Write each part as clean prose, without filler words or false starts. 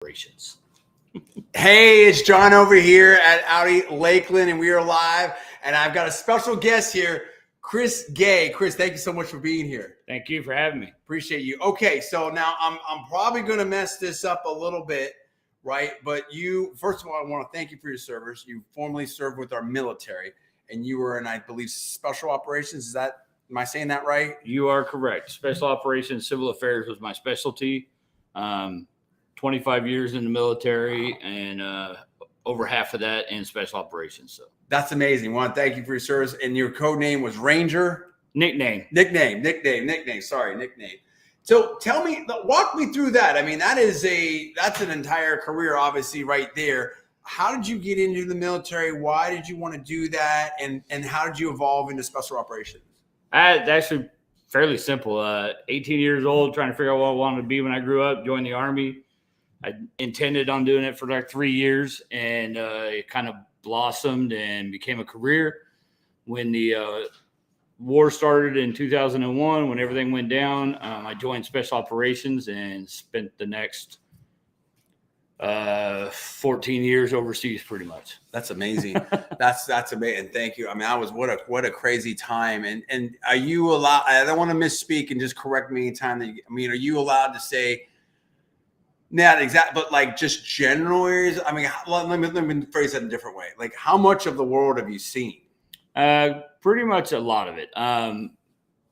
Operations. Hey, it's John over here at Audi Lakeland, and we are live. And I've got a special guest here, Chris Gay. Chris, thank you so much for being here. Thank you for having me. Appreciate you. Okay, so now I'm probably going to mess this up a little bit, right? But you, first of all, I want to thank you for your service. You formerly served with our military, and you were in, I believe, special operations. Am I saying that right? You are correct. Special operations, civil affairs was my specialty. 25 years in the military, and over half of that in special operations. So that's amazing. I want to thank you for your service. And your code name was Ranger? Nickname. Sorry, nickname. So tell me, walk me through that. I mean, that's an entire career, obviously, right there. How did you get into the military? Why did you want to do that? And how did you evolve into special operations? Actually fairly simple. 18 years old, trying to figure out what I wanted to be when I grew up, joined the Army. I intended on doing it for like 3 years, and it kind of blossomed and became a career. When the war started in 2001, when everything went down, I joined special operations and spent the next 14 years overseas, pretty much. That's amazing. That's amazing. Thank you. I mean, what a crazy time. And are you allowed? I don't want to misspeak and just correct me anytime. Are you allowed to say? Not exact, but like just general areas. I mean, let me phrase that a different way. Like, how much of the world have you seen? Pretty much a lot of it.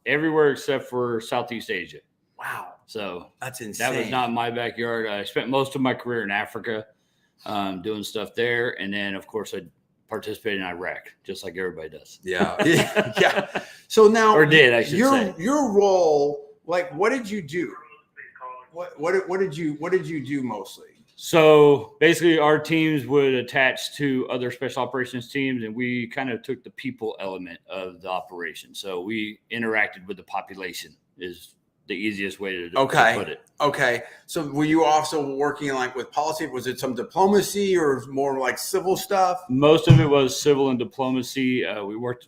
Everywhere except for Southeast Asia. Wow. So that's insane. That was not my backyard. I spent most of my career in Africa, doing stuff there, and then of course I participated in Iraq, just like everybody does. Yeah. So now, or did I should say? Your role, like, what did you do? What did you do mostly? So basically, our teams would attach to other special operations teams, and we kind of took the people element of the operation. So we interacted with the population is the easiest way to put it. Okay. So were you also working like with policy? Was it some diplomacy or more like civil stuff? Most of it was civil and diplomacy. We worked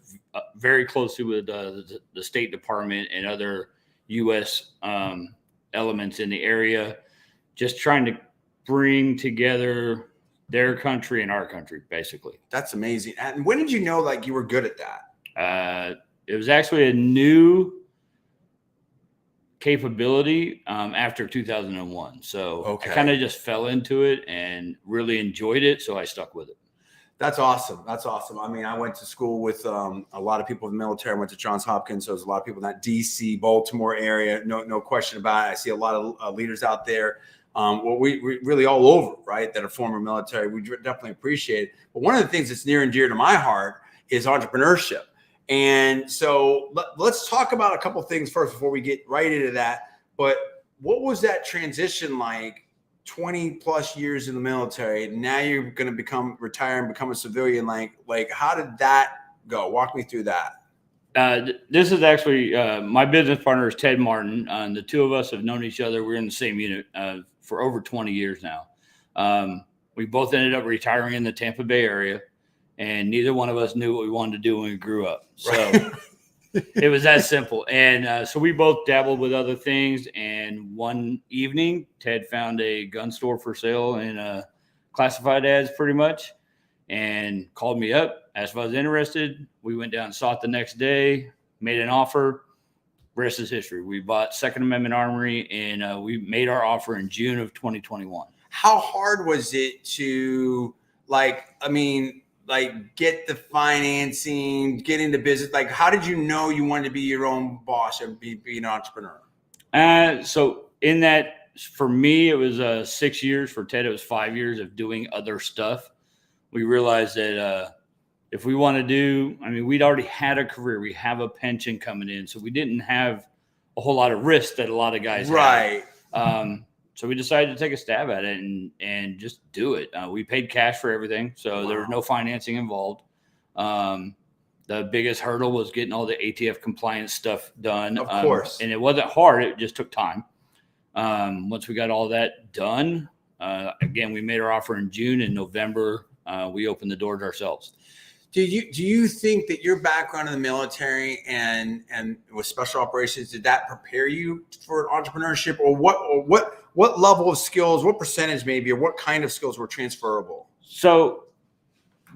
very closely with the State Department and other U.S. Elements in the area, just trying to bring together their country and our country, basically. That's amazing. And when did you know like you were good at that? It was actually a new capability after 2001. So I kind of just fell into it and really enjoyed it, so I stuck with it. That's awesome. I mean, I went to school with a lot of people in the military. I went to Johns Hopkins, so there's a lot of people in that D.C., Baltimore area. No question about it. I see a lot of leaders out there. We really all over, right, that are former military. We definitely appreciate it. But one of the things that's near and dear to my heart is entrepreneurship. And so let's talk about a couple of things first before we get right into that. But what was that transition like? 20 plus years in the military. Now you're going to retire and become a civilian. Like, how did that go? Walk me through that. This is actually my business partner is Ted Martin. The two of us have known each other. We're in the same unit for over 20 years now. We both ended up retiring in the Tampa Bay area, and neither one of us knew what we wanted to do when we grew up. So it was that simple. And so we both dabbled with other things. And one evening, Ted found a gun store for sale in classified ads pretty much, and called me up, asked if I was interested. We went down and saw it the next day, made an offer. Rest is history. We bought Second Amendment Armory, and we made our offer in June of 2021. How hard was it to get the financing, get into business? Like, how did you know you wanted to be your own boss and be an entrepreneur? So in that, for me, it was 6 years. For Ted, it was 5 years of doing other stuff. We realized that if we want to we'd already had a career. We have a pension coming in. So we didn't have a whole lot of risk that a lot of guys had. So we decided to take a stab at it and just do it. We paid cash for everything, so there was no financing involved. The biggest hurdle was getting all the ATF compliance stuff done. Of course. And it wasn't hard. It just took time. Once we got all that done, again, we made our offer in June. In November, we opened the doors ourselves. Do you think that your background in the military and with special operations, did that prepare you for entrepreneurship, or what what level of skills, what percentage maybe, or what kind of skills were transferable? So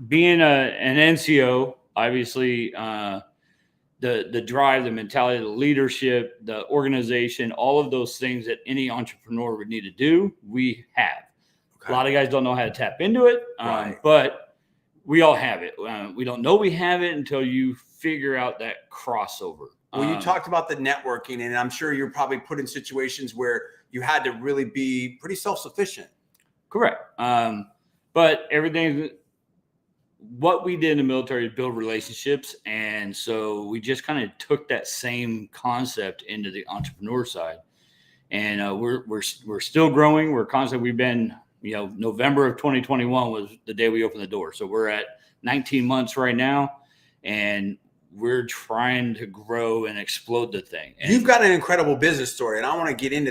being an NCO, obviously, the drive, the mentality, the leadership, the organization, all of those things that any entrepreneur would need to do, we have. Okay. A lot of guys don't know how to tap into it, right. But we all have it. We don't know we have it until you figure out that crossover. Well, you talked about the networking, and I'm sure you're probably put in situations where you had to really be pretty self-sufficient. Correct. But everything, what we did in the military is build relationships. And so we just kind of took that same concept into the entrepreneur side. And we're still growing. We're constantly, we've been, November of 2021 was the day we opened the door. So we're at 19 months right now. And we're trying to grow and explode the thing. And you've got an incredible business story, and I want to get in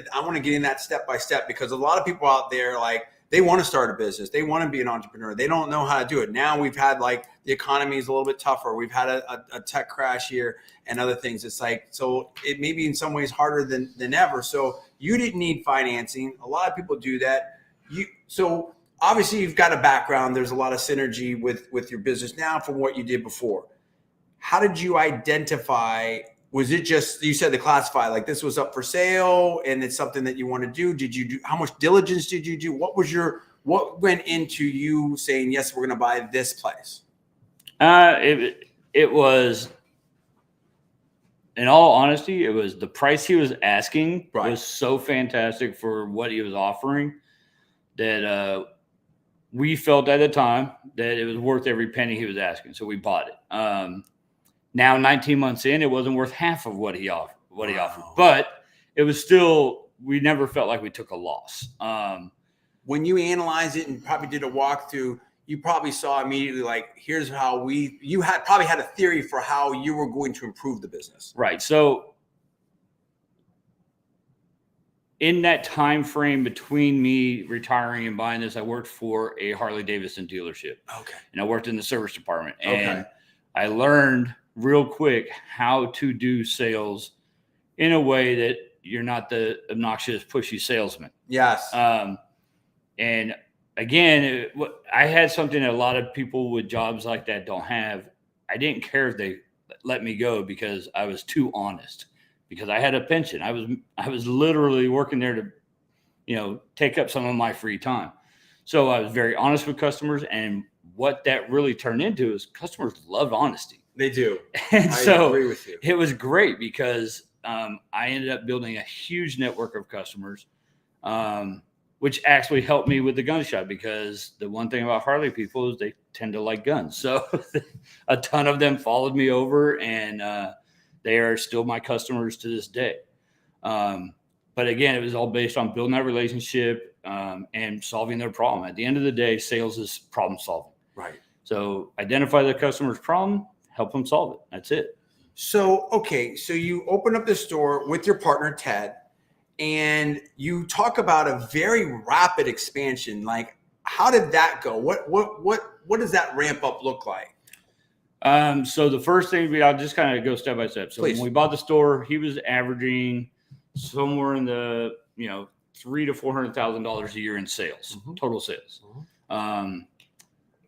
that step by step, because a lot of people out there, like, they want to start a business, they want to be an entrepreneur, they don't know how to do it. Now we've had, like, the economy is a little bit tougher. We've had a tech crash here and other things. It's like, so it may be in some ways harder than ever. So you didn't need financing. A lot of people do that. So obviously you've got a background. There's a lot of synergy with your business now from what you did before. How did you identify? Was it just, you said the classify, like this was up for sale and it's something that you want to do? Did you do, how much diligence did you do? What went into you saying, yes, we're going to buy this place? It was, in all honesty, it was the price he was asking was so fantastic for what he was offering that we felt at the time that it was worth every penny he was asking. So we bought it. Now, 19 months in, it wasn't worth half of what he offered. But it was still, we never felt like we took a loss. When you analyze it and probably did a walkthrough, you probably saw immediately, like, here's how you probably had a theory for how you were going to improve the business. Right. So in that time frame between me retiring and buying this, I worked for a Harley Davidson dealership. Okay. And I worked in the service department. And I learned real quick how to do sales in a way that you're not the obnoxious, pushy salesman. Yes. And again, I had something that a lot of people with jobs like that don't have. I didn't care if they let me go because I was too honest, because I had a pension. I was literally working there to, take up some of my free time. So I was very honest with customers, and what that really turned into is customers love honesty. They do. And I agree with you. It was great because I ended up building a huge network of customers, which actually helped me with the gun shop, because the one thing about Harley people is they tend to like guns. So a ton of them followed me over, and they are still my customers to this day. But again, it was all based on building that relationship and solving their problem. At the end of the day, sales is problem solving. Right. So identify the customer's problem, help them solve it. That's it. So, okay. So you open up the store with your partner, Ted, and you talk about a very rapid expansion. Like, how did that go? What does that ramp up look like? So the first thing, I'll just kind of go step by step. So Please. When we bought the store, he was averaging somewhere in the, $300,000 to $400,000 a year in sales, total sales.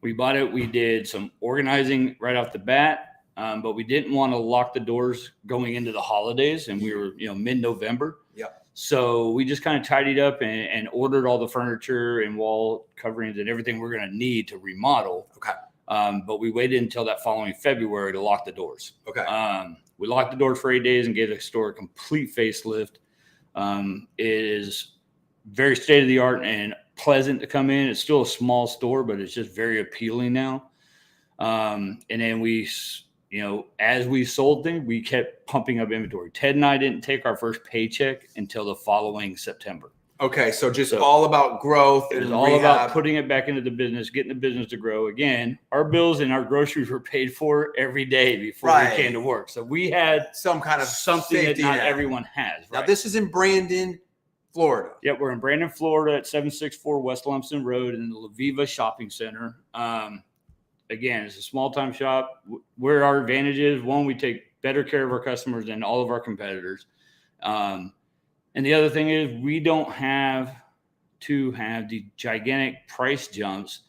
We bought it. We did some organizing right off the bat, but we didn't want to lock the doors going into the holidays, and we were, mid-November. Yeah. So we just kind of tidied up and ordered all the furniture and wall coverings and everything we're going to need to remodel. Okay. But we waited until that following February to lock the doors. Okay. We locked the doors for 8 days and gave the store a complete facelift. It is very state-of-the-art and pleasant to come in. It's still a small store, but it's just very appealing now. And then we, as we sold things, we kept pumping up inventory. Ted and I didn't take our first paycheck until the following September. Okay. So all about growth. It was all about putting it back into the business, getting the business to grow. Again, our bills and our groceries were paid for every day before we came to work. So we had some kind of something that not everyone has. Now, this is in Brandon, Florida. Yep, we're in Brandon, Florida at 764 West Lumsden Road in the La Viva Shopping Center. Again, it's a small-time shop. Where our advantage is, one, we take better care of our customers than all of our competitors. And the other thing is we don't have to have the gigantic price jumps,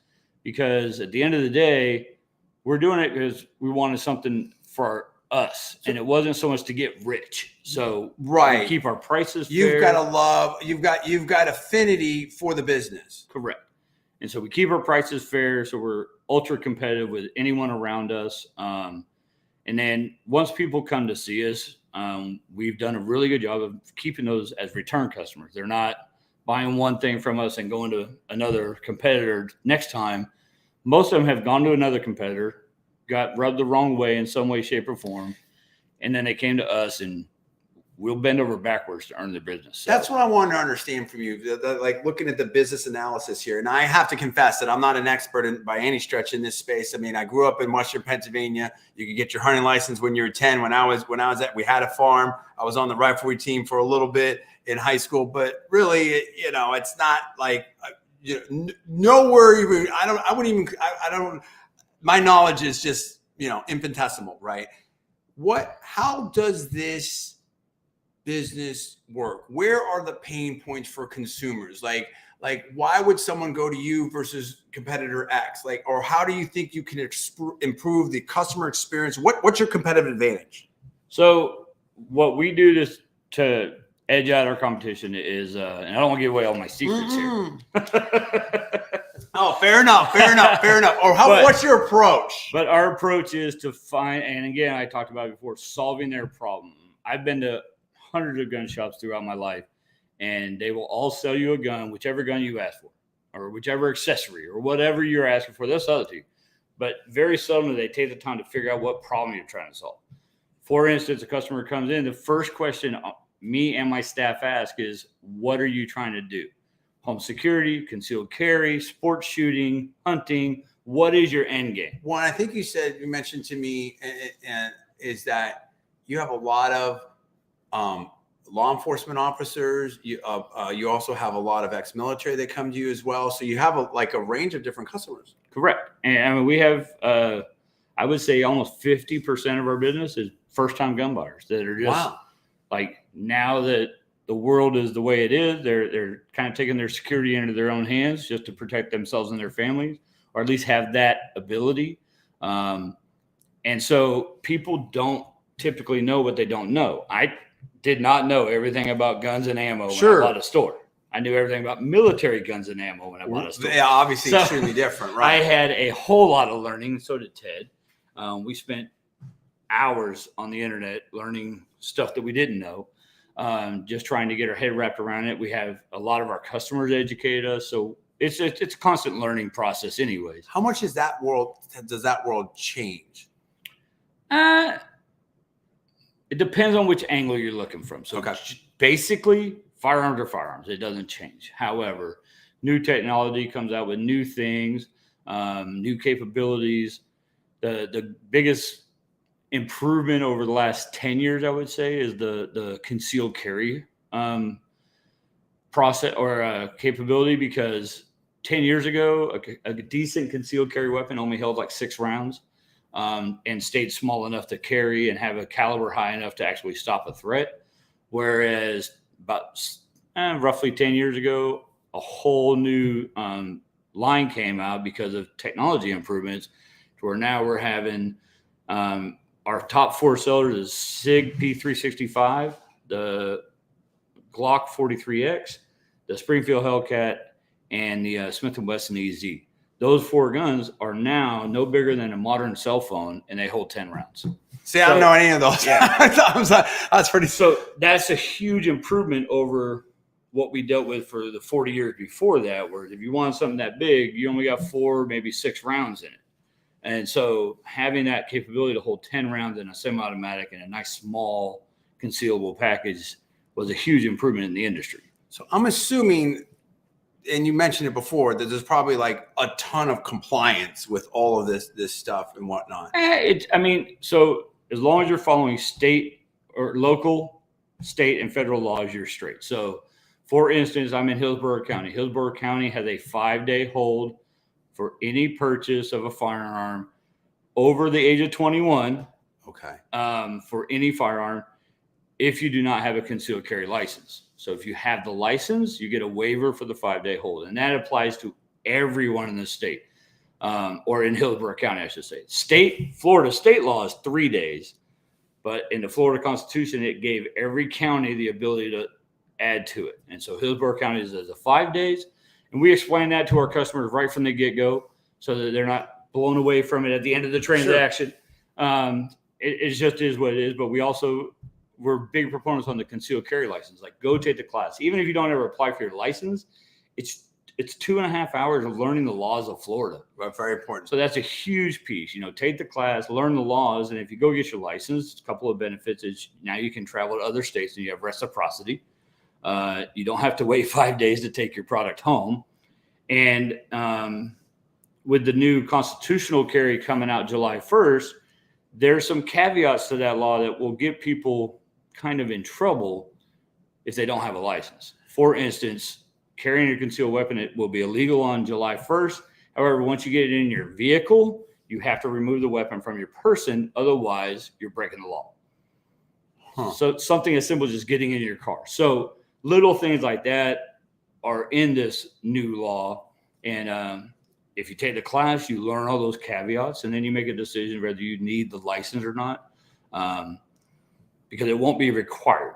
because at the end of the day, we're doing it because we wanted something for us, and it wasn't so much to get rich. So we keep our prices fair. You've got affinity for the business. Correct. And so we keep our prices fair, so we're ultra competitive with anyone around us. And then once people come to see us, we've done a really good job of keeping those as return customers. They're not buying one thing from us and going to another competitor next time. Most of them have gone to another competitor, got rubbed the wrong way in some way, shape, or form, and then they came to us, and we'll bend over backwards to earn their business. So that's what I wanted to understand from you, like looking at the business analysis here. And I have to confess that I'm not an expert by any stretch in this space. I mean, I grew up in Western Pennsylvania. You could get your hunting license when you were 10. We had a farm. I was on the riflery team for a little bit in high school, but really, it's not like nowhere even. My knowledge is just infinitesimal, right? How does this business work? Where are the pain points for consumers? Like why would someone go to you versus competitor X? Or how do you think you can improve the customer experience? What's your competitive advantage? So what we do to edge out our competition is, and I don't want to give away all my secrets here. Oh, fair enough. Or what's your approach? But our approach is to find, and again, I talked about it before, solving their problem. I've been to hundreds of gun shops throughout my life, and they will all sell you a gun, whichever gun you ask for, or whichever accessory, or whatever you're asking for. They'll sell it to you. But very seldom do they take the time to figure out what problem you're trying to solve. For instance, a customer comes in, the first question me and my staff ask is, what are you trying to do? Home security, concealed carry, sports shooting, hunting. What is your end game? One, I think you mentioned to me, and is that you have a lot of law enforcement officers. You also have a lot of ex-military that come to you as well. So you have a range of different customers. Correct. And I mean, we have, I would say almost 50% of our business is first-time gun buyers that are just now that the world is the way it is, they're kind of taking their security into their own hands just to protect themselves and their families, or at least have that ability. And so people don't typically know what they don't know. I did not know everything about guns and ammo when I bought a store. I knew everything about military guns and ammo when I bought a store. Yeah, obviously extremely different, right? I had a whole lot of learning. So did Ted. We spent hours on the internet learning stuff that we didn't know. Just trying to get our head wrapped around it. We have a lot of our customers educate us. So it's a constant learning process anyways. How much does that world change? It depends on which angle you're looking from. So basically firearms are firearms. It doesn't change. However, new technology comes out with new things, new capabilities. The biggest improvement over the last 10 years, I would say, is the concealed carry process or capability, because 10 years ago, a decent concealed carry weapon only held like 6 rounds and stayed small enough to carry and have a caliber high enough to actually stop a threat. Whereas about roughly 10 years ago, a whole new line came out because of technology improvements, to where now we're having our top 4 sellers is SIG P365, the Glock 43X, the Springfield Hellcat, and the Smith & Wesson EZ. Those 4 guns are now no bigger than a modern cell phone, and they hold 10 rounds. See, I don't know any of those. Yeah. That's pretty. So that's a huge improvement over what we dealt with for the 40 years before that, where if you want something that big, you only got 4, maybe 6 rounds in it. And so having that capability to hold 10 rounds in a semi-automatic and a nice small concealable package was a huge improvement in the industry. So I'm assuming, and you mentioned it before, that there's probably like a ton of compliance with all of this stuff and whatnot. So as long as you're following state or local, state and federal laws, you're straight. So for instance, I'm in Hillsborough County. Hillsborough County has a 5-day hold for any purchase of a firearm over the age of 21. Okay. For any firearm. if you do not have a concealed carry license. So if you have the license, you get a waiver for the 5-day hold. And that applies to everyone in the state, or in Hillsborough County, I should say. Florida state law is 3 days, but in the Florida Constitution, it gave every county the ability to add to it. And so Hillsborough County is a 5 days. And we explain that to our customers right from the get-go so that they're not blown away from it at the end of the transaction. Sure. It just is what it is. But we're big proponents on the concealed carry license. Like, go take the class. Even if you don't ever apply for your license, it's 2.5 hours of learning the laws of Florida. Right, very important. So that's a huge piece. Take the class, learn the laws, and if you go get your license, a couple of benefits is now you can travel to other states and you have reciprocity. You don't have to wait 5 days to take your product home. And with the new constitutional carry coming out July 1st, there's some caveats to that law that will get people kind of in trouble if they don't have a license. For instance, carrying a concealed weapon, it will be illegal on July 1st. However, once you get it in your vehicle, you have to remove the weapon from your person. Otherwise, you're breaking the law. So something as simple as just getting in your car. So little things like that are in this new law. And if you take the class, you learn all those caveats, and then you make a decision whether you need the license or not, because it won't be required.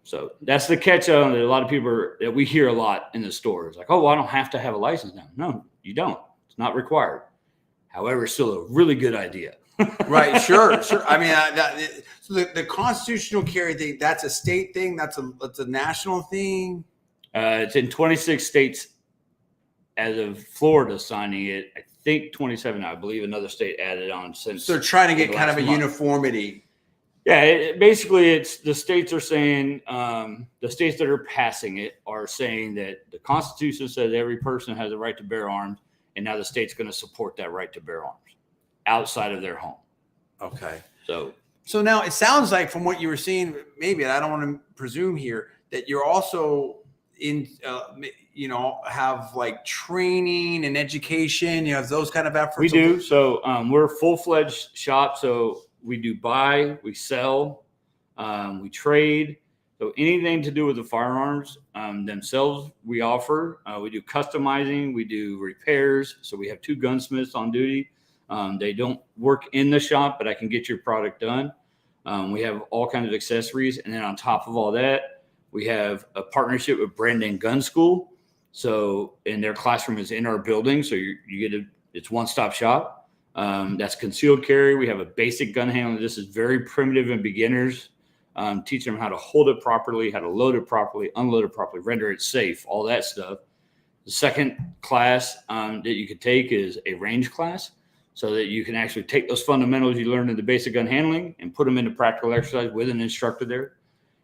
So that's the catch-on that a lot of people that we hear a lot in the stores. Like, oh, well, I don't have to have a license now. No, you don't. It's not required. However, it's still a really good idea. Right. Sure. I mean, so the constitutional carry thing, that's a state thing. That's a national thing. It's in 26 states as of Florida signing it. I think 27. I believe another state added on since. So they're trying to get kind of a uniformity. Yeah, basically, it's the states are saying, the states that are passing it are saying that the Constitution says every person has a right to bear arms, and now the state's going to support that right to bear arms outside of their home. Okay. So now it sounds like from what you were seeing, maybe, and I don't want to presume here, that you're also in, have like training and education, those kind of efforts. We do. So we're a full-fledged shop. So we do buy, we sell, we trade. So anything to do with the firearms themselves, we offer. We do customizing, we do repairs. So we have 2 gunsmiths on duty. They don't work in the shop, but I can get your product done. We have all kinds of accessories. And then on top of all that, we have a partnership with Brandon Gun School. So, and their classroom is in our building. So you get it's one-stop shop. That's concealed carry. We have a basic gun handling. This is very primitive and beginners. Teaching them how to hold it properly, how to load it properly, unload it properly, render it safe, all that stuff. The second class that you could take is a range class, so that you can actually take those fundamentals you learned in the basic gun handling and put them into practical exercise with an instructor there.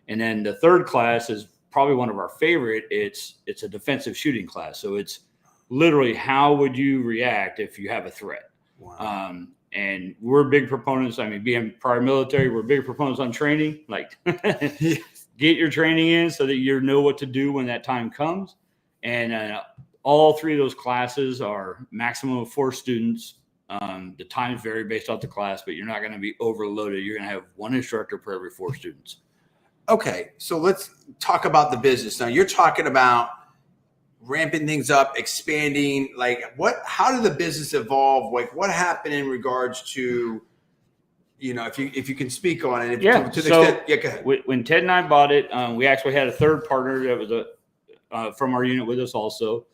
And then the third class is probably one of our favorite. It's a defensive shooting class. So it's literally, how would you react if you have a threat? Wow. And we're big proponents. I mean, being prior military, we're big proponents on training. Like, get your training in so that you know what to do when that time comes. And all 3 of those classes are maximum of 4 students. The times vary based off the class, but you're not going to be overloaded. You're going to have 1 instructor per every 4 students. Okay, so let's talk about the business. Now, you're talking about ramping things up, expanding. Like, how did the business evolve? Like, what happened in regards to, if you can speak on it? Yeah. To the extent, yeah, go ahead. When Ted and I bought it, we actually had a third partner that was from our unit with us also.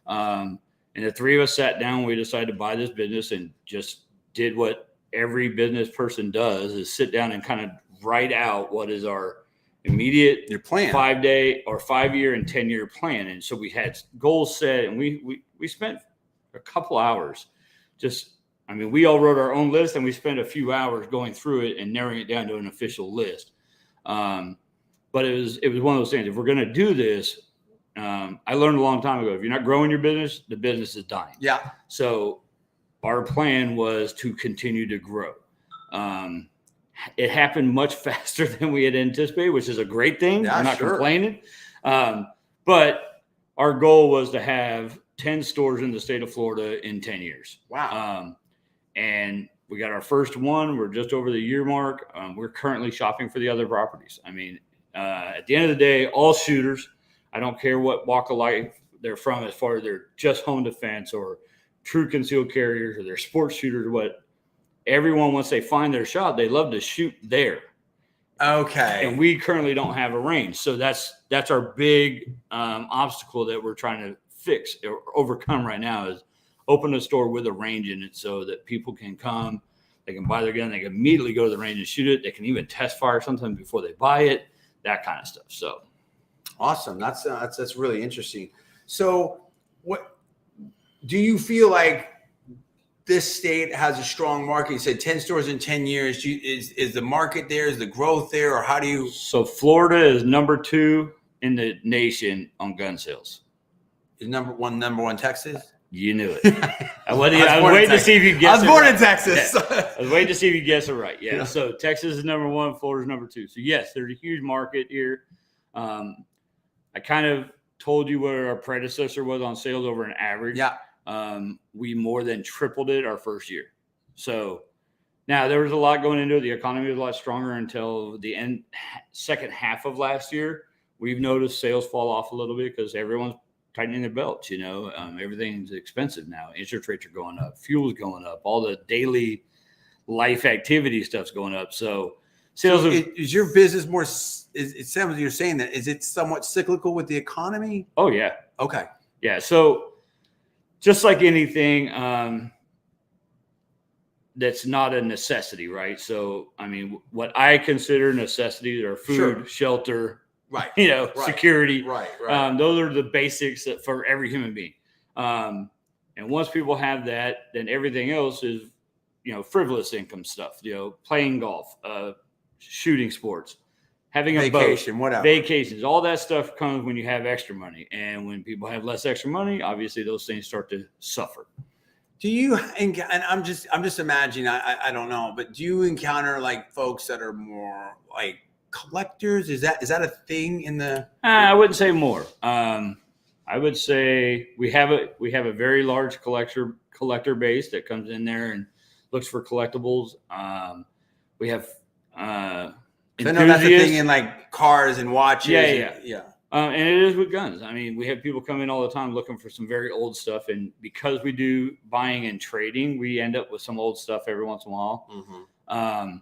And the 3 of us sat down. We decided to buy this business and just did what every business person does: is sit down and kind of write out what is our immediate your plan, 5-day or 5-year and 10-year plan. And so we had goals set, and we spent a couple hours we all wrote our own list, and we spent a few hours going through it and narrowing it down to an official list. But it was one of those things. If we're going to do this, I learned a long time ago, if you're not growing your business, the business is dying. Yeah. So our plan was to continue to grow. It happened much faster than we had anticipated, which is a great thing. Yeah, we're not complaining. But our goal was to have 10 stores in the state of Florida in 10 years. Wow. And We got our first one. We're just over the year mark. We're currently shopping for the other properties. I mean, at the end of the day, all shooters, I don't care what walk of life they're from, as far as they're just home defense or true concealed carriers or they're sports shooters, what everyone, once they find their shot, they love to shoot there. Okay. And we currently don't have a range. So that's our big obstacle that we're trying to fix or overcome right now, is open a store with a range in it so that people can come, they can buy their gun, they can immediately go to the range and shoot it. They can even test fire sometimes before they buy it, that kind of stuff. So awesome. That's really interesting. So what do you feel like this state has a strong market? You said 10 stores in 10 years. Is the market there? Is the growth there? Or how do you? So Florida is number 2 in the nation on gun sales. Is number one Texas? You knew it. I was waiting to see if you guessed it. I was born right. in Texas. Yeah. I was waiting to see if you guessed it right. Yeah. So Texas is number 1, Florida's number 2. So yes, there's a huge market here. I kind of told you where our predecessor was on sales over an average. Yeah. We more than tripled it our first year. So now there was a lot going into it. The economy was a lot stronger until the second half of last year. We've noticed sales fall off a little bit because everyone's tightening their belts. Everything's expensive now. Interest rates are going up, fuel's going up, all the daily life activity stuff's going up. So sales is your business more? It sounds you're saying that is it somewhat cyclical with the economy? Oh yeah. Okay. Yeah. So just like anything, that's not a necessity, right? So I mean, what I consider necessities are food, shelter. Right. Security. Right. Those are the basics for every human being. And once people have that, then everything else is, frivolous income stuff, playing golf, shooting sports, having a vacation, boat, whatever. Vacations, all that stuff comes when you have extra money. And when people have less extra money, obviously those things start to suffer. Do you, and I'm just imagining, I don't know, but do you encounter like folks that are more like collectors? Is that a thing in the? I wouldn't say more. I would say we have a very large collector base that comes in there and looks for collectibles. We have I know that's the thing in like cars and watches. Yeah. And it is with guns. I mean, we have people come in all the time looking for some very old stuff, and because we do buying and trading, we end up with some old stuff every once in a while. Mm-hmm.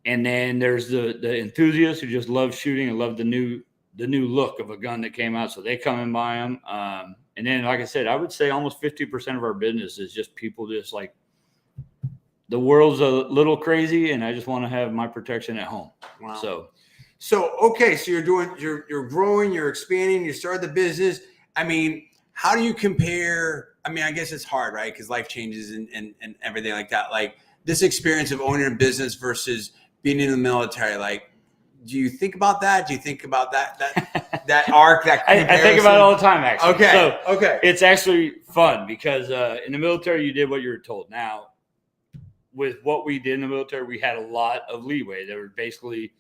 And then there's the enthusiasts who just love shooting and love the new look of a gun that came out, so they come and buy them. And then, like I said, I would say almost 50% of our business is just people just like, the world's a little crazy, and I just want to have my protection at home. Wow. So okay, so you're growing, you're expanding, you started the business. I mean, how do you compare? I mean, I guess it's hard, right? Because life changes and everything like that. Like this experience of owning a business versus being in the military, like, do you think about that? Do you think about that arc? That I think about it all the time, actually. Okay. It's actually fun because in the military, you did what you were told. Now, with what we did in the military, we had a lot of leeway. There were basically,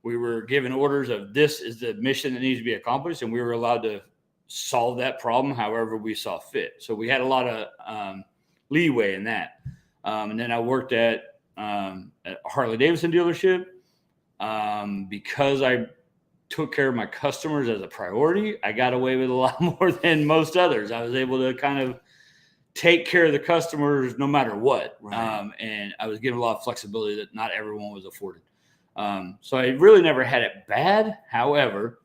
we were given orders of this is the mission that needs to be accomplished, and we were allowed to solve that problem however we saw fit. So we had a lot of leeway in that. And then I worked at a Harley Davidson dealership. Because I took care of my customers as a priority, I got away with a lot more than most others. I was able to kind of take care of the customers no matter what. Right. And I was given a lot of flexibility that not everyone was afforded. So I really never had it bad. However,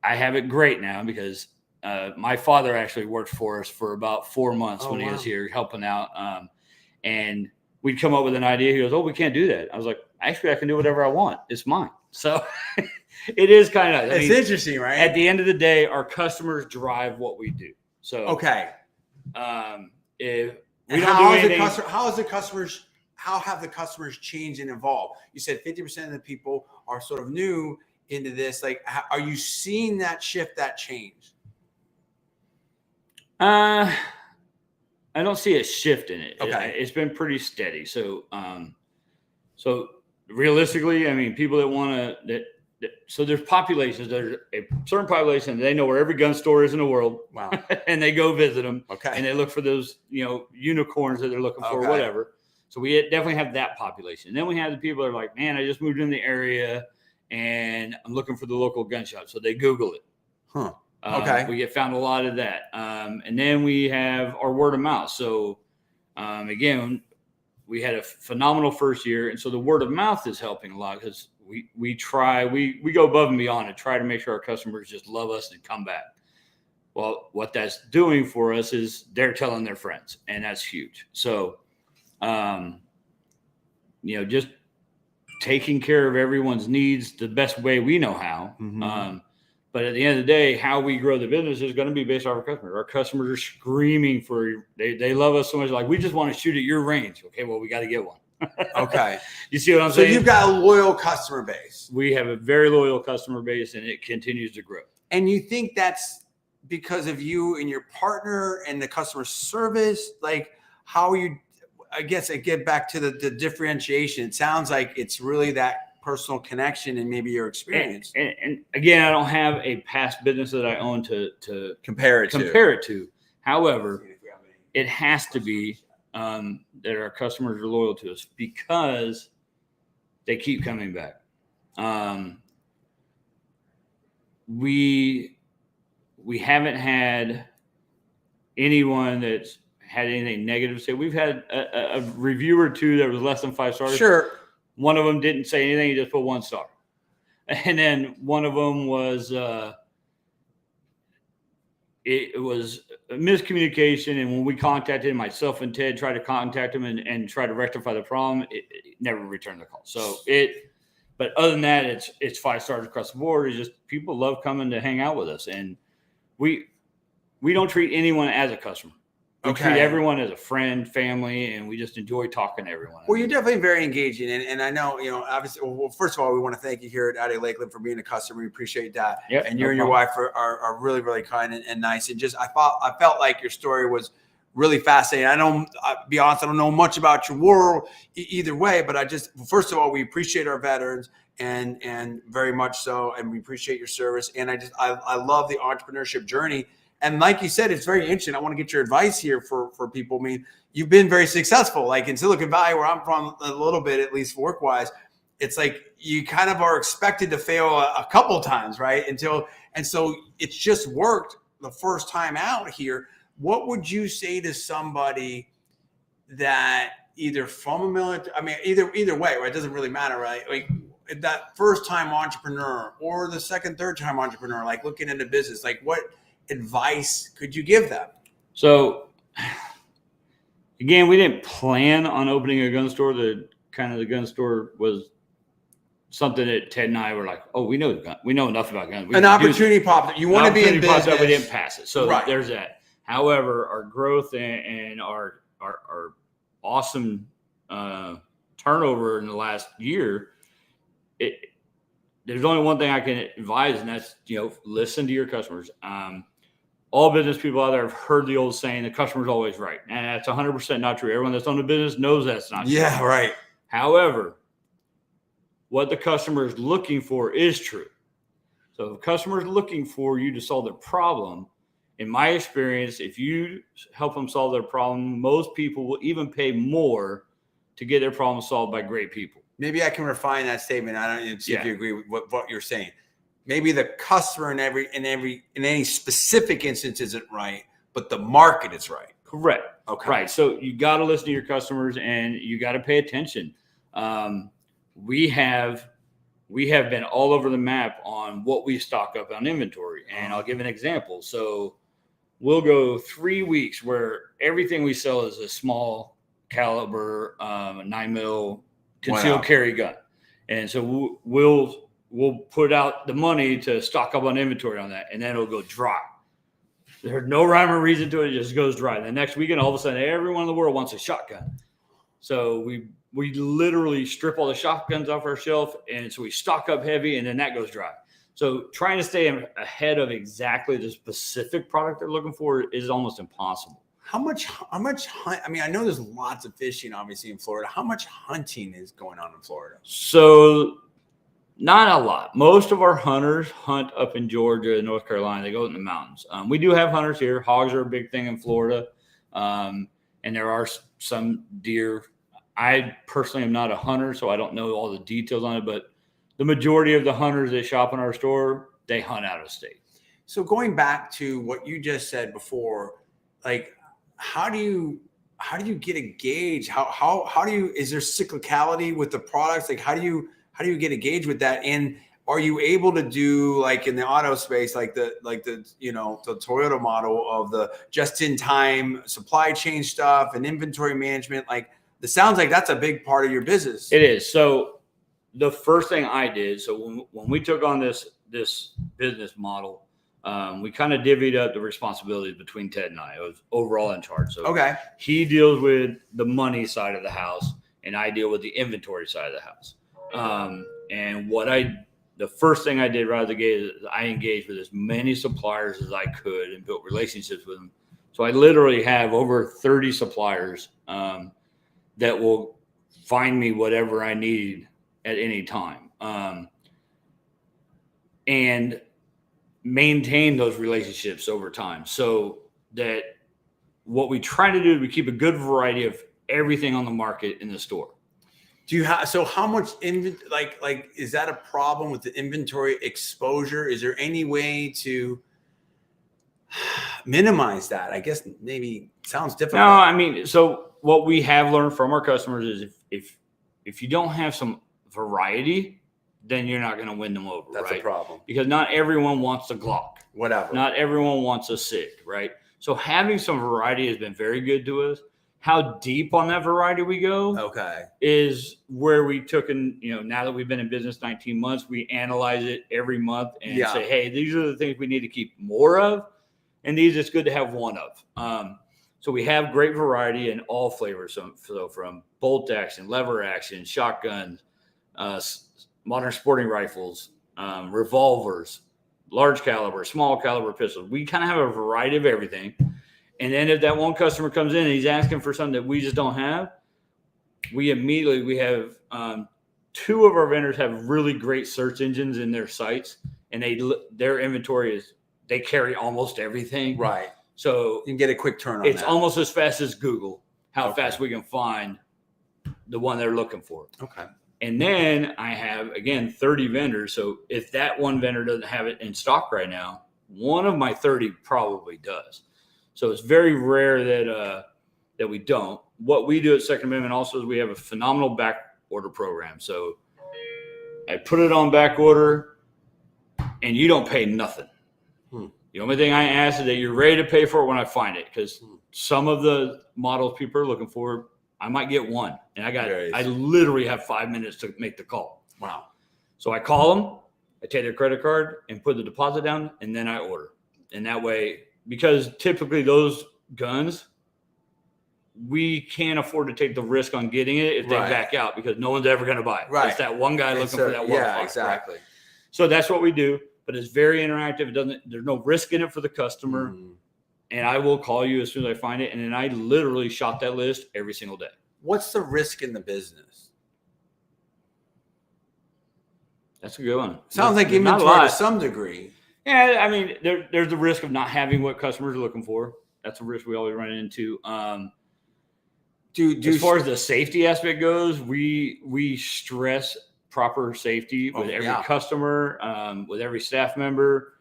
I have it great now because my father actually worked for us for about 4 months when he was here helping out. And we'd come up with an idea. He goes, "Oh, we can't do that." I was like, "Actually, I can do whatever I want. It's mine." So it is kind of, it's interesting, right? At the end of the day, our customers drive what we do. So, okay. If we don't do anything, how have the customers changed and evolved? You said 50% of the people are sort of new into this. Like, are you seeing that shift, that change? I don't see a shift in it. Okay. It's been pretty steady. So, so realistically, I mean, people that so there's populations. There's a certain population. They know where every gun store is in the world. Wow. And they go visit them. Okay. And they look for those, unicorns that they're looking for, or whatever. So we definitely have that population. And then we have the people that are like, man, I just moved in the area and I'm looking for the local gun shop. So they Google it. Huh. Okay. We get found a lot of that. And then we have our word of mouth. So again, we had a phenomenal first year. And so the word of mouth is helping a lot because we go above and beyond and try to make sure our customers just love us and come back. Well, what that's doing for us is they're telling their friends, and that's huge. So, just taking care of everyone's needs the best way we know how. Mm-hmm. But at the end of the day, how we grow the business is going to be based off our customers. Our customers are screaming they love us so much. Like, we just want to shoot at your range. Okay, well, we got to get one. Okay. You see what I'm saying? So you've got a loyal customer base. We have a very loyal customer base, and it continues to grow. And you think that's because of you and your partner and the customer service? Like, how are you? I guess I get back to the differentiation. It sounds like it's really that personal connection and maybe your experience. And again, I don't have a past business that I own to compare it to. However, it has to be that our customers are loyal to us because they keep coming back. We haven't had anyone that's had anything negative to say. We've had a review or two that was less than 5 stars. Sure. One of them didn't say anything. He just put 1 star. And then one of them was, it was a miscommunication. And when we contacted him, myself and Ted tried to contact him and try to rectify the problem, it never returned the call. So but other than that, it's 5 stars across the board. It's just people love coming to hang out with us. And we don't treat anyone as a customer. We treat everyone as a friend, family, and we just enjoy talking to everyone. Well, you're definitely very engaging. And I know, obviously, well, first of all, we want to thank you here at Audi Lakeland for being a customer. We appreciate that. Yep, and you and your wife are really, really kind and nice. And I felt like your story was really fascinating. I'll be honest, I don't know much about your world either way, but first of all, we appreciate our veterans and very much so. And we appreciate your service. And I love the entrepreneurship journey. And like you said, it's very interesting. I want to get your advice here for people. I mean, you've been very successful. Like in Silicon Valley, where I'm from a little bit, at least work-wise, it's like you kind of are expected to fail a couple times, right? And so it's just worked the first time out here. What would you say to somebody that either from a military, I mean, either way, right? It doesn't really matter, right? Like that first-time entrepreneur or the second, third-time entrepreneur, like looking into business, like what advice could you give them? So again, we didn't plan on opening a gun store. The gun store was something that Ted and I were like, oh, we know enough about guns. An opportunity popped up. You want to be in business. Up, we didn't pass it. So there's that. However, our growth and our awesome turnover in the last year, there's only one thing I can advise, and that's, listen to your customers. All business people out there have heard the old saying, the customer's always right. And that's 100% not true. Everyone that's on the business knows that's not true. Yeah, right. However, what the customer is looking for is true. So if the customer is looking for you to solve their problem, in my experience, if you help them solve their problem, most people will even pay more to get their problem solved by great people. Maybe I can refine that statement. I don't even see if you agree with what you're saying. Maybe the customer in any specific instance isn't right, but the market is right. Correct. Okay. Right. So you got to listen to your customers and you got to pay attention. We have been all over the map on what we stock up on inventory. And I'll give an example. So we'll go 3 weeks where everything we sell is a small caliber, 9mm concealed carry gun. And so we'll put out the money to stock up on inventory on that, and then it'll go dry. There's no rhyme or reason to it. It just goes dry. And the next weekend, all of a sudden, everyone in the world wants a shotgun. So we literally strip all the shotguns off our shelf, and so we stock up heavy, and then that goes dry. So trying to stay ahead of exactly the specific product they're looking for is almost impossible. How much I mean, I know there's lots of fishing, obviously, in Florida. How much hunting is going on in Florida? So Not a lot. Most of our hunters hunt up in Georgia and North Carolina. They go in the mountains. We do have hunters here. Hogs are a big thing in Florida, and there are some deer. I personally am not a hunter, so I don't know all the details on it, but the majority of the hunters that shop in our store, they hunt out of state. So going back to what you just said before, like how do you get a gauge? How do you, is there cyclicality with the products? Like how do you get a gauge with that? And are you able to do like in the auto space, like the the Toyota model of the just in time supply chain stuff and inventory management? Like it sounds like that's a big part of your business. It is. So the first thing I did, so when we took on this business model, we kind of divvied up the responsibilities between Ted and I. was overall in charge. So okay, he deals with the money side of the house, and I deal with the inventory side of the house. And the first thing I did right out of the gate is I engaged with as many suppliers as I could and built relationships with them. So I literally have over 30 suppliers that will find me whatever I need at any time, and maintain those relationships over time. So that what we try to do is we keep a good variety of everything on the market in the store. Do you have, so how much like is that a problem with the inventory exposure? Is there any way to minimize that? I guess maybe sounds difficult. No, I mean, so what we have learned from our customers is if you don't have some variety, then you're not going to win them over. That's right? a problem. Because not everyone wants a Glock. Whatever. Not everyone wants a SIG, right? So having some variety has been very good to us. How deep on that variety we go is where we took in, now that we've been in business 19 months, we analyze it every month and say, hey, these are the things we need to keep more of. And these it's good to have one of. So we have great variety in all flavors. So from bolt action, lever action, shotguns, modern sporting rifles, revolvers, large caliber, small caliber pistols. We kind of have a variety of everything. And then if that one customer comes in and he's asking for something that we just don't have, we have two of our vendors have really great search engines in their sites, and their inventory they carry almost everything. Right. So you can get a quick turn on it's that. almost as fast as Google, how fast we can find the one they're looking for. Okay. And then I have, again, 30 vendors. So if that one vendor doesn't have it in stock right now, one of my 30 probably does. So it's very rare that we don't. What we do at Second Amendment also is we have a phenomenal back order program. So I put it on back order, and you don't pay nothing. The only thing I ask is that you're ready to pay for it when I find it, because some of the models people are looking for, I might get one, and I literally have 5 minutes to make the call. Wow. So I call them, I take their credit card and put the deposit down, and then I order. And that way, because typically those guns, we can't afford to take the risk on getting it if they back out, because no one's ever going to buy it. Right. It's that one guy looking for that one. Yeah, exactly. Right? So that's what we do, but it's very interactive. There's no risk in it for the customer. And I will call you as soon as I find it. And then I literally shop that list every single day. What's the risk in the business? That's a good one. Sounds like inventory to some degree. Yeah, I mean, there's the risk of not having what customers are looking for. That's a risk we always run into. As far as the safety aspect goes, we stress proper safety with every customer, with every staff member.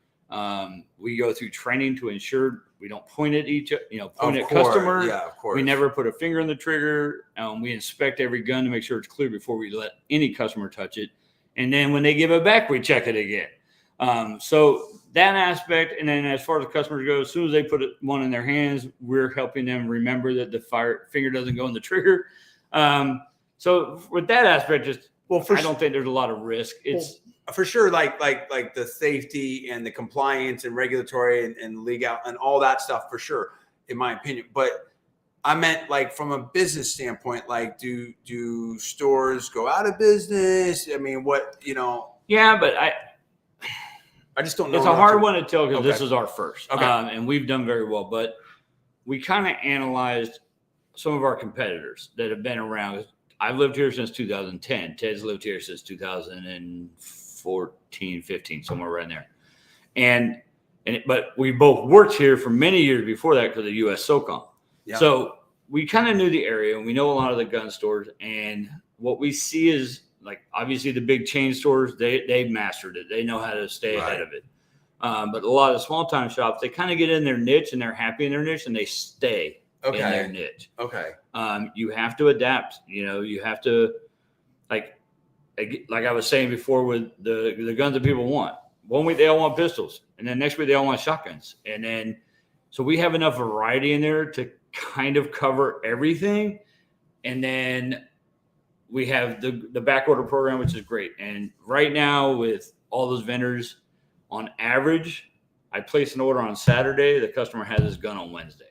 We go through training to ensure we don't point at customer. Yeah, of course. We never put a finger on the trigger. We inspect every gun to make sure it's clear before we let any customer touch it. And then when they give it back, we check it again. So that aspect, and then as far as the customers go, as soon as they put one in their hands, we're helping them remember that the finger doesn't go in the trigger. So with that aspect, I don't think there's a lot of risk. It's for sure, like the safety and the compliance and regulatory and legal and all that stuff, for sure, in my opinion. But I meant like from a business standpoint, like do stores go out of business? I mean, Yeah, but I just don't know. It's a hard one to tell because this is our first. Okay. And we've done very well. But we kind of analyzed some of our competitors that have been around. I've lived here since 2010. Ted's lived here since 2004. 14, 15, somewhere right in there. But we both worked here for many years before that because of U.S. SOCOM. Yeah. So we kind of knew the area and we know a lot of the gun stores. And what we see is, like, obviously the big chain stores, they've mastered it. They know how to stay ahead of it. But a lot of small time shops, they kind of get in their niche and they're happy in their niche and they stay in their niche. Okay. You have to adapt. You have to, like I was saying before, with the guns that people want. 1 week they all want pistols, and then next week they all want shotguns, and then so we have enough variety in there to kind of cover everything. And then we have the back order program, which is great. And right now with all those vendors, on average, I place an order on Saturday, the customer has his gun on Wednesday.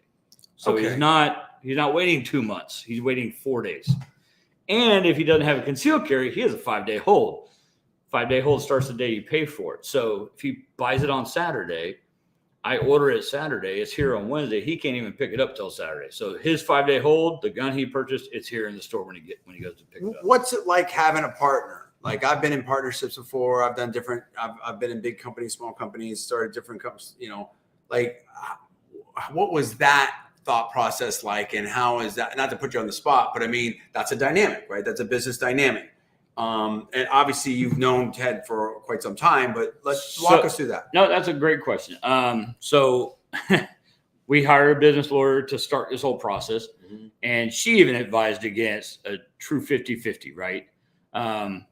So he's not waiting 2 months. He's waiting 4 days. And if he doesn't have a concealed carry, he has a 5-day hold. 5-day hold starts the day you pay for it. So if he buys it on Saturday, I order it Saturday, it's here on Wednesday. He can't even pick it up till Saturday. So his 5-day hold, the gun he purchased, it's here in the store when he goes to pick it up. What's it like having a partner? Like, I've been in partnerships before. I've done different. I've been in big companies, small companies, started different companies. Like, what was that thought process like, and how is that? Not to put you on the spot, but I mean, that's a dynamic, right? That's a business dynamic. And obviously you've known Ted for quite some time, but let's walk us through that. No, that's a great question. So we hired a business lawyer to start this whole process. Mm-hmm. And she even advised against a true 50-50, right? And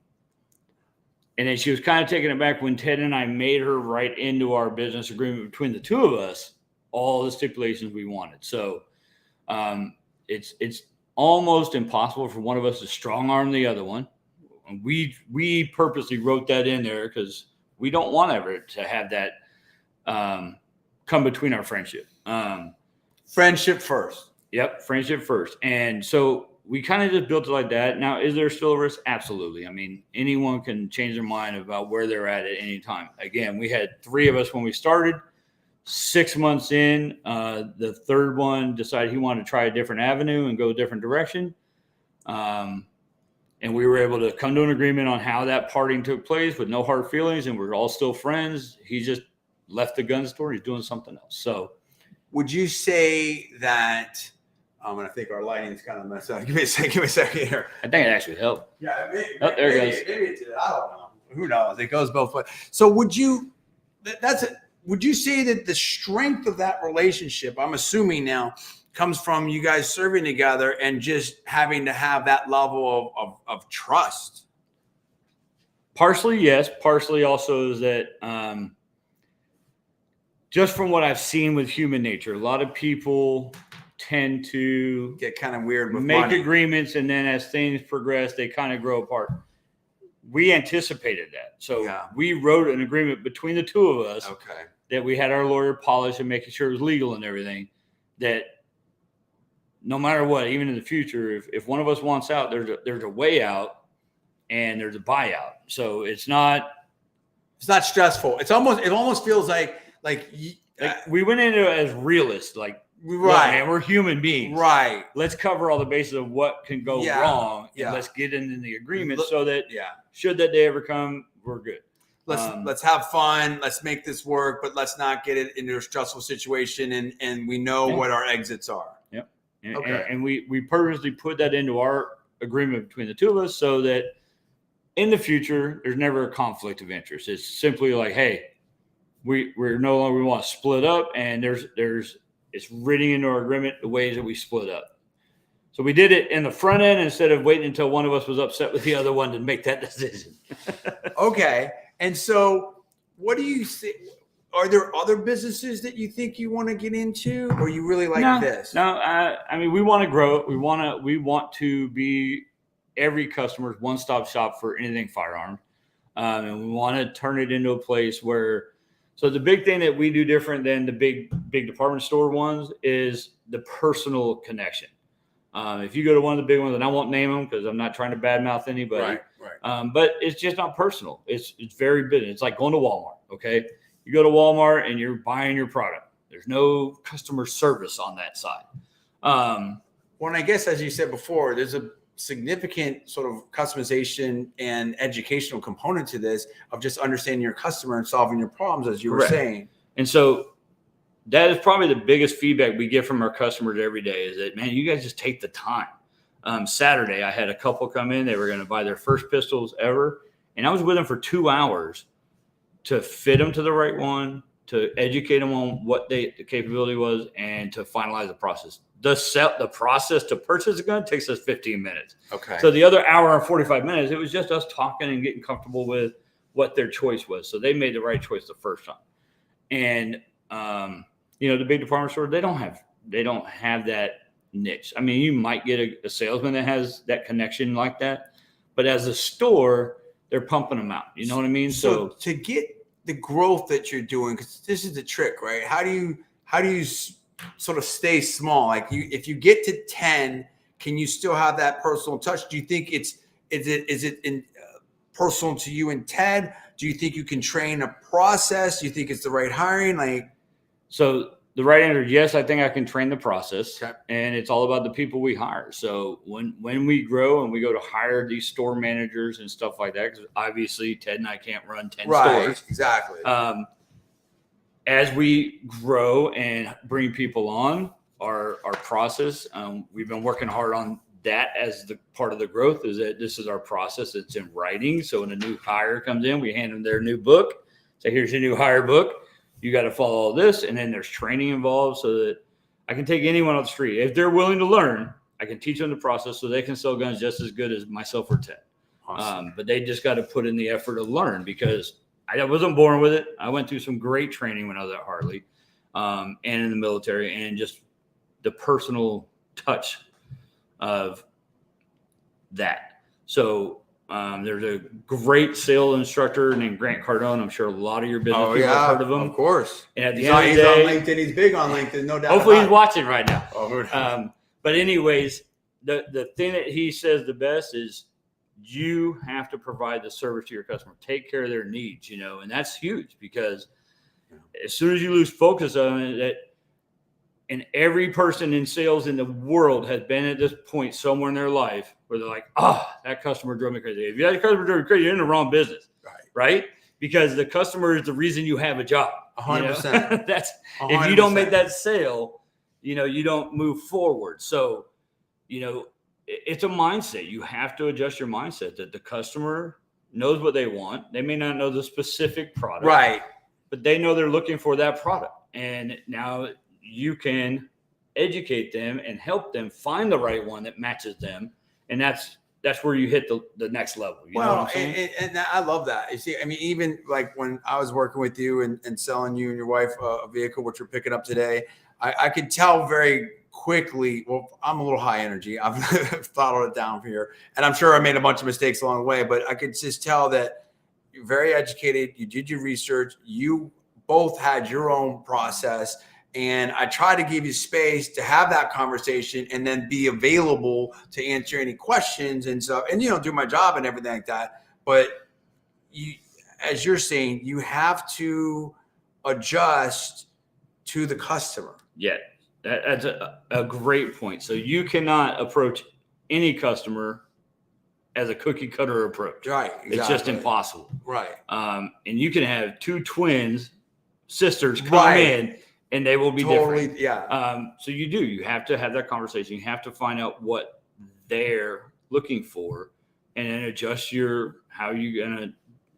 then she was kind of taken aback when Ted and I made her write into our business agreement between the two of us all the stipulations we wanted. So it's almost impossible for one of us to strong arm the other one. And we purposely wrote that in there because we don't want ever to have that come between our friendship. Friendship first. Yep, friendship first. And so we kind of just built it like that. Now, is there still a risk? Absolutely. I mean, anyone can change their mind about where they're at any time. Again, we had 3 of us when we started. 6 months in, the third one decided he wanted to try a different avenue and go a different direction. And we were able to come to an agreement on how that parting took place with no hard feelings, and we're all still friends. He just left the gun store. He's doing something else. So would you say that I'm going to think our lighting is kind of messed up. Give me a second here. I think it actually helped. Yeah, maybe there it goes. Maybe it did. I don't know. Who knows? It goes both ways. So would you say that the strength of that relationship, I'm assuming now, comes from you guys serving together and just having to have that level of trust? Partially, yes. Partially also is that just from what I've seen with human nature, a lot of people tend to get kind of weird with make money. Agreements, and then as things progress, they kind of grow apart. We anticipated that. So we wrote an agreement between the two of us that we had our lawyer polish and making sure it was legal and everything, that no matter what, even in the future, if one of us wants out, there's a way out and there's a buyout. So it's not stressful. It almost feels like we went into it as realists, like, right, man, we're human beings. Right. Let's cover all the bases of what can go wrong. Yeah. And let's get into the agreement so that should that day ever come, we're good. Let's have fun. Let's make this work, but let's not get it into a stressful situation. And we know what our exits are. Yep. And we purposely put that into our agreement between the two of us so that in the future, there's never a conflict of interest. It's simply like, hey, we're no longer, we want to split up, and it's written into our agreement the ways that we split up. So we did it in the front end instead of waiting until one of us was upset with the other one to make that decision. Okay. And so what do you see? Are there other businesses that you think you want to get into, or you really like this? No, I mean, we want to grow. We want to be every customer's one-stop shop for anything firearm. And we want to turn it into a place where, so the big thing that we do different than the big department store ones is the personal connection. If you go to one of the big ones, and I won't name them because I'm not trying to badmouth anybody, right. But it's just not personal. It's very business. It's like going to Walmart. Okay, you go to Walmart and you're buying your product. There's no customer service on that side. Well, and I guess as you said before, significant sort of customization and educational component to this of just understanding your customer and solving your problems, as you were saying. And so that is probably the biggest feedback we get from our customers every day is that, man, you guys just take the time. Saturday, I had a couple come in. They were going to buy their first pistols ever. And I was with them for 2 hours to fit them to the right one, to educate them on what the capability was, and to finalize the process. The process to purchase a gun takes us 15 minutes. Okay. So the other hour and 45 minutes, it was just us talking and getting comfortable with what their choice was. So they made the right choice the first time. And, the big department store, they don't have that niche. I mean, you might get a salesman that has that connection like that, but as a store, they're pumping them out. You know what I mean? So to get the growth that you're doing, because this is the trick, right? How do you sort of stay small? Like if you get to 10, can you still have that personal touch? Do you think is it in personal to you and Ted? Do you think you can train a process? Do you think it's the right hiring? So the right answer is yes, I think I can train the process. Okay. And it's all about the people we hire. So when we grow and we go to hire these store managers and stuff like that, because obviously Ted and I can't run 10 stores. Exactly. As we grow and bring people on, our process, we've been working hard on that as the part of the growth, is that this is our process. It's in writing. So when a new hire comes in, we hand them their new book. So here's your new hire book. You got to follow all this. And then there's training involved so that I can take anyone on the street. If they're willing to learn, I can teach them the process so they can sell guns just as good as myself or Ted. Awesome. But they just got to put in the effort to learn, because I wasn't born with it. I went through some great training when I was at Harley and in the military, and just the personal touch of that. So there's a great sales instructor named Grant Cardone. I'm sure a lot of your business people have heard of him. Of course. And at the he's end of the day, on LinkedIn. He's big on LinkedIn, no doubt. Hopefully he's watching right now. Oh, but anyways, the thing that he says the best is you have to provide the service to your customer, take care of their needs, and that's huge, because as soon as you lose focus on it, and every person in sales in the world has been at this point somewhere in their life where they're like, that customer drove me crazy. If that customer drove me crazy, you're in the wrong business, right? Because the customer is the reason you have a job. 100%. That's 100%. If you don't make that sale, you don't move forward. So, it's a mindset. You have to adjust your mindset that the customer knows what they want. They may not know the specific product, right? But they know they're looking for that product. And now you can educate them and help them find the right one that matches them. And that's where you hit the next level. You know what I'm saying? And I love that. You see, I mean, even like when I was working with you and selling you and your wife a vehicle, which we're picking up today, I could tell very quickly. Well, I'm a little high energy. I've throttled it down here, and I'm sure I made a bunch of mistakes along the way, but I could just tell that you're very educated. You did your research. You both had your own process. And I try to give you space to have that conversation and then be available to answer any questions and stuff, and, do my job and everything like that. But as you're saying, you have to adjust to the customer. Yeah, that's a great point. So you cannot approach any customer as a cookie cutter approach. Right. Exactly. It's just impossible. Right. And you can have two sisters come in, and they will be different. Yeah. So you have to have that conversation. You have to find out what they're looking for, and then adjust how you're going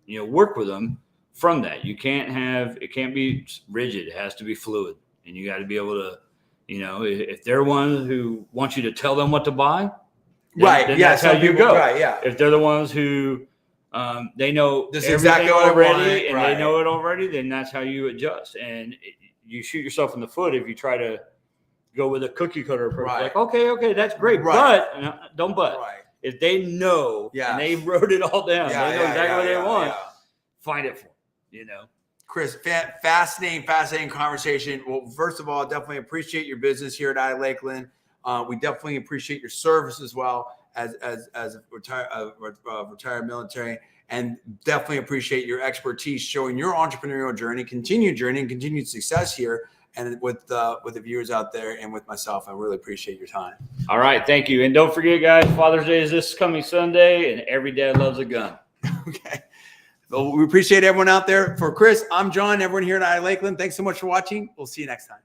to, work with them from that. It can't be rigid. It has to be fluid, and you got to be able to, if they're one who wants you to tell them what to buy, then that's how you go. Right. Yeah. If they're the ones who, they know this everything exactly already, and right. they know it already, then that's how you adjust. And you shoot yourself in the foot if you try to go with a cookie cutter approach. Right. Like, okay, that's great, but don't but. Right. If they know and they wrote it all down, they know exactly what they want. Find it for them, Chris, fascinating conversation. Well, first of all, I definitely appreciate your business here at Audi Lakeland. We definitely appreciate your service as well as a retired military, and definitely appreciate your expertise showing your entrepreneurial journey, continued success here. and with the viewers out there and with myself. I really appreciate your time. All right. Thank you. And don't forget, guys, Father's Day is this coming Sunday, and every dad loves a gun. Okay. Well, we appreciate everyone out there. For Chris, I'm John, everyone here at Audi Lakeland. Thanks so much for watching. We'll see you next time.